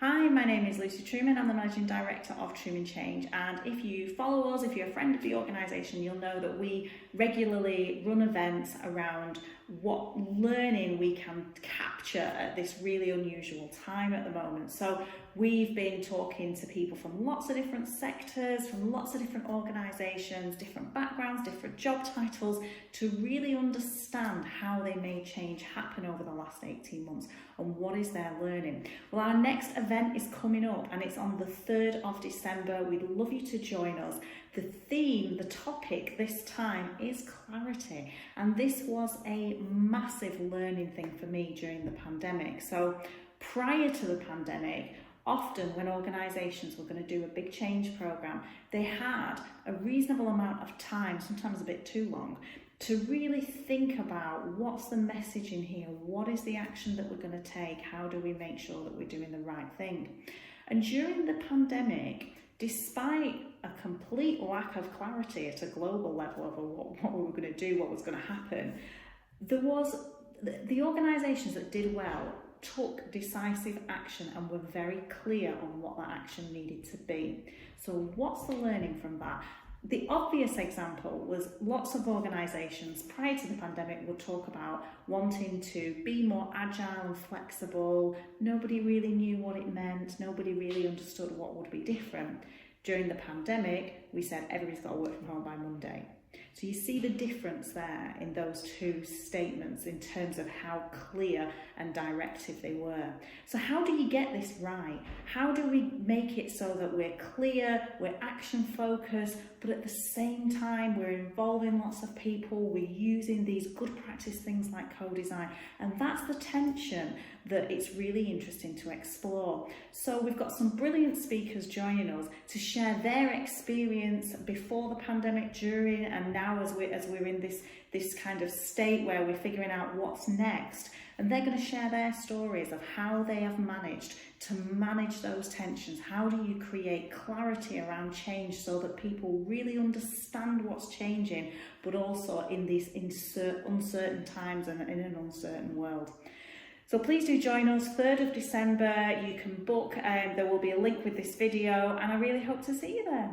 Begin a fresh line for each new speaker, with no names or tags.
Hi, my name is Lucy Truman. I'm the Managing Director of Truman Change, and if you follow us, if you're a friend of the organisation, you'll know that we regularly run events around what learning we can capture at this really unusual time at the moment. So we've been talking to people from lots of different sectors, from lots of different organisations, different backgrounds, different job titles, to really understand how they made change happen over the last 18 months and what is their learning. Well, our next event is coming up and it's on the 3rd of December. We'd love you to join us. The theme, the topic this time is clarity, and this was a massive learning thing for me during the pandemic. So prior to the pandemic, often when organisations were going to do a big change programme, they had a reasonable amount of time, sometimes a bit too long, to really think about what's the message in here, what is the action that we're going to take, how do we make sure that we're doing the right thing. And during the pandemic, despite a complete lack of clarity at a global level over what we were going to do, what was going to happen, there was the organisations that did well took decisive action and were very clear on what that action needed to be. So what's the learning from that? The obvious example was lots of organisations prior to the pandemic would talk about wanting to be more agile and flexible. Nobody really knew what it meant. Nobody really understood what would be different. During the pandemic, we said everybody's got to work from home by Monday. So you see the difference there in those two statements in terms of how clear and directive they were. So how do you get this right? How do we make it so that we're clear, we're action focused, but at the same time we're involving lots of people, we're using these good practice things like co-design, and that's the tension that it's really interesting to explore. So we've got some brilliant speakers joining us to share their experience before the pandemic, during, and now as we're in this kind of state where we're figuring out what's next. And they're going to share their stories of how they have managed to manage those tensions. How do you create clarity around change so that people really understand what's changing, but also in these uncertain times and in an uncertain world. So please do join us, 3rd of December. You can book, there will be a link with this video, and I really hope to see you there.